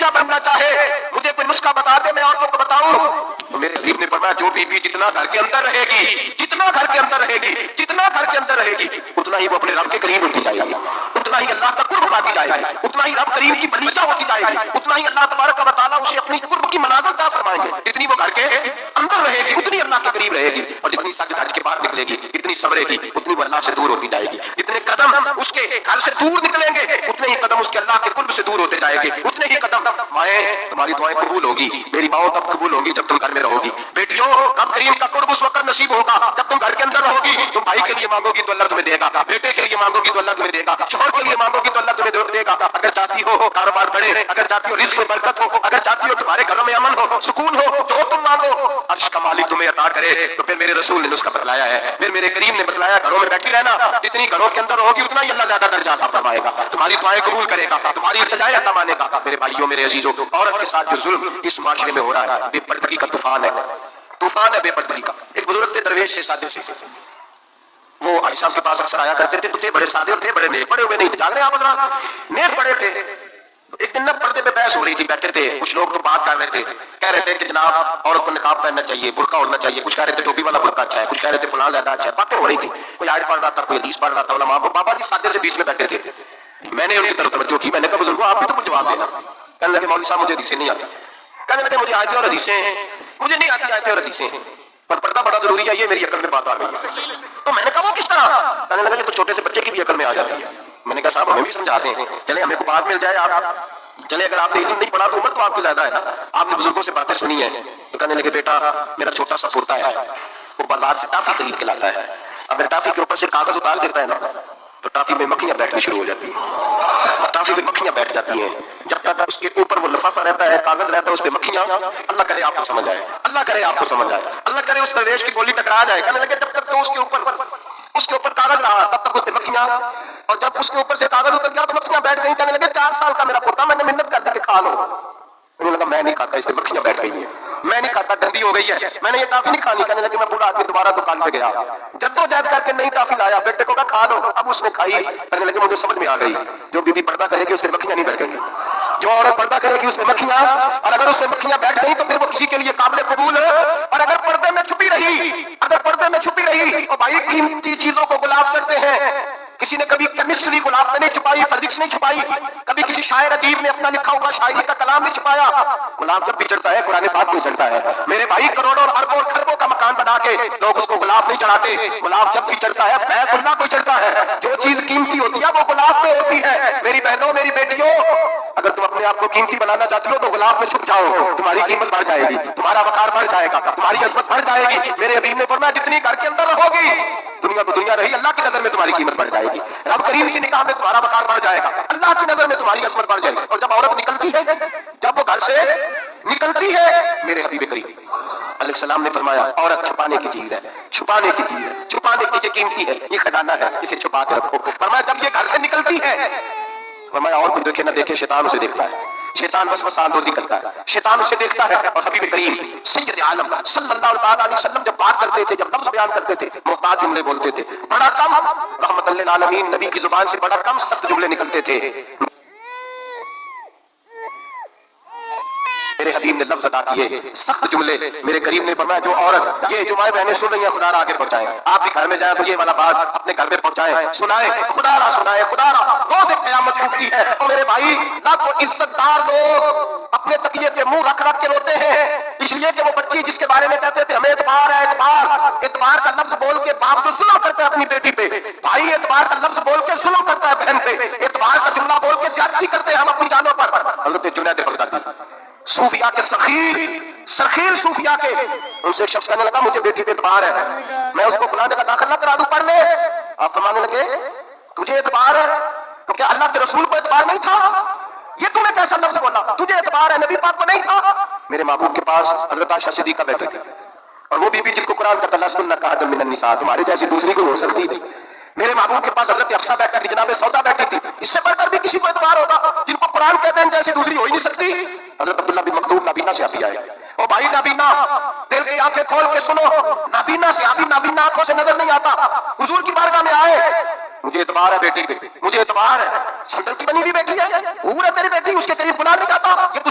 نتیجہ بننا چاہے مجھے کوئی نسخہ بتا دے، میں عورتوں کو بتاؤں۔ تو میرے حبیب نے فرمایا جو بیوی جتنا گھر کے اندر رہے گی، جتنا گھر کے اندر رہے گی، جتنا گھر کے اندر رہے گی، اتنا ہی وہ اپنے رب کے قریب ہوتی جائے گی، اتنا ہی اللہ کا قرب پاتی جائے گی، اتنا ہی رب کریم کی بلیجہ ہوتی جائے گی، اتنا ہی اللہ تبارک و تعالیٰ اسے اپنی قرب کی منازل عطا فرمائیں گے۔ جتنی وہ گھر کے اندر رہے گی اتنی اللہ کے قریب رہے گی، اور جتنی سچ گھر کے باہر نکلے گی، اتنی صبرے گی، اتنی وہ اللہ سے دور ہوتی جائے گی۔ جتنے قدم اس کے گھر سے دور نکلیں گے اتنے ہی قدم اس کے اللہ کے قرب سے دور ہوتے جائے گے، اتنے ہی قدم۔ مائیں تمہاری دعائیں قبول ہوگی، میری ماؤں تب قبول ہوگی جب تم گھر میں رہو گی۔ بیٹیوں رب کریم کا قرب اس وقت نصیب ہوگا جب تم گھر کے اندر رہو گی۔ تم بھائی کے لیے مانگو گی تو اللہ تمہیں دے گا، بیٹے کے لیے مانگو گی تو اللہ تمہیں دے گا، شوہر کے لیے مانگو گی تو اللہ تمہیں دے گا۔ اگر چاہتی ہو کاروبار بڑھے، اگر چاہتی ہو رزق میں برکت ہو، اگر چاہتی ہو تمہارے گھروں میں امن ہو، سکون ہو، جو تم مانگو عرش کا مالک تمہیں عطا کرے۔ تو پھر میرے رسول نے نسخہ بتلایا ہے، پھر میرے کریم نے بتلایا گھروں میں بیٹھی رہنا، جتنی گھروں کے اندر ہوگی اتنا ہی اللہ زیادہ درجہ عطا فرمائے گا، تمہاری دعائیں قبول کرے گا، تمہاری التجائیں عطا مانے گا۔ میرے بھائیوں میرے عزیزوں، عورت کے ساتھ جو ظلم اس معاشرے میں ہو رہا ہے، بے پردگی کا طوفان ہے، طوفان ہے بے پردگی کا۔ ایک بزرگ تھے درویش سے سادے سے، وہ علی صاحب کے پاس اکثر آیا کرتے تھے، تو تھے بڑے سادے اور تھے بڑے نیک، بڑے ہوئے نہیں تھے، جاگ رہے ہیں آپ حضرات، نیک بڑے تھے۔ ایک دن نہ پردے پہ بحث ہو رہی تھی، بیٹھے تھے کچھ لوگ تو بات کر رہے تھے، کہہ رہے تھے کہ جناب عورت کو نقاب پہننا چاہیے، برقع اوڑھنا چاہیے، کچھ کہہ رہے تھے ٹوپی والا برقع اچھا ہے، کچھ کہہ رہے تھے فلاں زیادہ اچھا ہے، باتیں ہو رہی تھی، کوئی آیت پڑھ رہا تھا، کوئی حدیث پڑھ رہا تھا، علماء بابا جی سادے سے بیچ میں بیٹھے تھے۔ میں نے ان کی طرف توجہ کی، میں نے کہا بزرگوں آپ بھی تو کچھ جواب دینا۔ کہنے لگے مولوی صاحب مجھے حدیثیں نہیں آتی، کہنے لگے مجھے آیتیں اور حدیثیں ہیں، مجھے نہیں آتی آیتیں اور حدیثیں ہیں، پر پردہ بڑا ضروری ہے، یہ میری عقل میں بات آ گئی ہے۔ تو میں نے کہا وہ کس طرح؟ کہنے لگے تو چھوٹے سے بچے کی بھی عقل میں آ جاتی ہے۔ میں نے کہا صاحب ہمیں بھی سمجھاتے ہیں، چلے ہمیں کو بات مل جائے، آپ چلے اگر آپ نے علم نہیں پڑھا تو عمر تو آپ کی زیادہ ہے نا، آپ نے بزرگوں سے باتیں سنی ہیں۔ تو کہنے لگے بیٹا میرا چھوٹا سا پوتا ہے، وہ بازار سے ٹافی خرید کے لاتا ہے، اگر ٹافی کے اوپر سے کاغذ اتار دیتا ہے نا تو ٹافی میں مکھیاں بیٹھنی شروع ہو جاتی ہیں، ٹافی میں مکھیاں بیٹھ جاتی ہیں، جب تک اس کے اوپر وہ لفافہ رہتا ہے، کاغذ رہتا ہے، اس پہ مکھیاں، اللہ کرے آپ کو سمجھ آئے، اللہ کرے آپ کو سمجھ آئے، اللہ کرے اس درویش کی گولی ٹکرا جائے۔ کہنے لگے جب تک تو اس کے اوپر کاغذ رہا تب تک اس پہ مکھیاں، اور جب اس کے اوپر سے کاغذ اتر گیا تو مکھیاں بیٹھ گئی۔ کہنے لگے 4 سال کا میرا پوتا، میں نے محنت کر دی کہ کھا لو، کہنے لگا میں نہیں کھاتا، اس پہ مکھیاں بیٹھ گئی ہیں، میں نہیں کھاتا، گندی ہو گئی ہے، میں نے یہ ٹافی نہیں کھانی۔ کہنے لگے میں بوڑھا آدمی دوبارہ دکان پہ گیا، جدوجہد کر کے نئی ٹافی لایا، بیٹے کو کہا کھا لو، اب اس نے کھائی۔ کہنے لگے مجھے سمجھ میں آ گئی، جو بی بی پردہ کرے گی اس پہ مکھیاں نہیں بیٹھیں گی، جو عورت پردہ کرے گی اس پہ مکھیاں، اور اگر اس پہ مکھیاں بیٹھ گئی تو پھر وہ کسی کے لیے قابل قبول ہے، اور اگر پردے میں چھپی رہی اور بھائی قیمتی چیزوں کو غلاف کرتے ہیں، کسی نے کبھی کیمسٹری غلاف میں نہیں چھپائی، فزکس نہیں چھپائی، کبھی کسی شاعر ادیب نے اپنا لکھا ہوا شاعری کا کلام نہیں چھپایا۔ غلاف جب بھی چڑھتا ہے قرآن پاک میں چڑھتا ہے میرے بھائی، کروڑوں اور اربوں اور خربوں کا مکان بنا کے لوگ اس کو غلاف نہیں چڑھاتے، غلاف جب بھی چڑھتا ہے بیت اللہ کو چڑھتا ہے، جو چیز قیمتی ہوتی ہے وہ غلاف میں ہوتی ہے۔ میری بہنوں میری بیٹیوں، اگر تم اپنے آپ کو قیمتی بنانا چاہتی ہو تو غلاف میں چھپ جاؤ، تمہاری قیمت بڑھ جائے گی، تمہارا وقار بڑھ جائے گا، تمہاری عظمت بڑھ جائے گی۔ میرے حبیب نے فرمایا جتنی گھر کے اندر رہو گی دنیا تو دنیا رہی، اللہ کی نظر میں تمہاری قیمت بڑھ جائے گی، رب کریم کی نگاہ میں تمہارا وقار بڑھ جائے گا، اللہ کی نظر میں تمہاری عظمت بڑھ جائے گی۔ اور جب عورت نکلتی ہے، جب وہ گھر سے نکلتی ہے، میرے حبیب کریم علیہ السلام نے فرمایا عورت چھپانے کی چیز ہے، چھپانے کی چیز ہے، چھپانے کی یہ قیمتی ہے، یہ خزانہ ہے، اسے چھپا کے رکھو۔ فرمایا جب یہ گھر سے نکلتی ہے، فرمایا اور کوئی دیکھے نہ دیکھے شیطان اسے دیکھتا ہے، شیطان وسوسہ اندوزی کرتا ہے، شیطان اسے دیکھتا ہے۔ اور حبیب کریم سید عالم صلی اللہ تعالیٰ علیہ وسلم جب بات کرتے تھے، جب لفظ بیان کرتے تھے، محتاج جملے بولتے تھے، بڑا کم رحمت للعالمین نبی کی زبان سے بڑا کم سخت جملے نکلتے تھے۔ میرے حبیب نے لفظ ادا کیے سخت جملے، میرے کریم نے فرمایا جو عورت، یہ جو مائیں بہنیں سن رہی ہیں خدا را آگے پہنچائیں، آپ بھی گھر میں جائیں تو یہ والا بات اپنے گھر میں پہنچائیں، سنائیں، خدا را سنائیں، خدا را روز قیامت چھوٹتی ہے۔ اور میرے بھائی نہ تو عزت دار لوگ اپنے تکیے پہ منہ رکھ رکھ کے روتے ہیں اس لیے کہ وہ بچی جس کے بارے میں کہتے تھے ہمیں اعتبار ہے، اعتبار کا لفظ بول کے باپ جو ظلم کرتا ہے اپنی بیٹی پہ، بھائی اعتبار کا لفظ بول کے ظلم کرتا ہے بہن پہ، اعتبار کا جملہ بول کے زیادتی کرتے ہیں ہم اپنی جانوں پر۔ حضرت جنید بغدادی صوفیاء کے سرخیل صوفیاء کے، ان سے ایک شخص کہنے لگا مجھے بیٹی پہ اعتبار ہے، میں اس کو فلاں جگہ داخل نہ کرا دوں پڑھ لے۔ آپ فرمانے لگے تجھے اعتبار ہے تو کیا اللہ کے رسول کو اعتبار نہیں تھا؟ یہ تم نے کیسا لفظ بولا؟ تجھے اعتبار ہے نبی پاک کو نہیں تھا؟ میرے محبوب کے پاس حضرت عائشہ صدیقہ بیٹھے تھے، اور وہ بی جس کو قرآن کا لستن کأحد من النساء، تمہارے جیسی دوسری کوئی ہو سکتی تھی۔ میرے محبوب کے پاس حضرت حفصہ بیٹھی تھی، جناب سودا بیٹھی تھی، اس سے بڑھ کر بھی کسی کو اعتبار ہوگا جن کو قرآن کہتے ہیں جیسی دوسری ہو ہی نہیں سکتی۔ حضرت عبداللہ بن مکتوم نابینا سے آتی آئے، او بھائی نابینا دل کی آنکھیں کھول کے سنو، نابینا سے ابھی نابینا آنکھوں سے نظر نہیں آتا، حضور کی بارگاہ میں آئے، مجھے اعتبار ہے بیٹی پہ، مجھے اعتبار ہے، سندل کی بنی ہوئی بیٹی ہے، حور ہے تیری بیٹی، اس کے قریب گناہ نہیں جاتا، یہ تو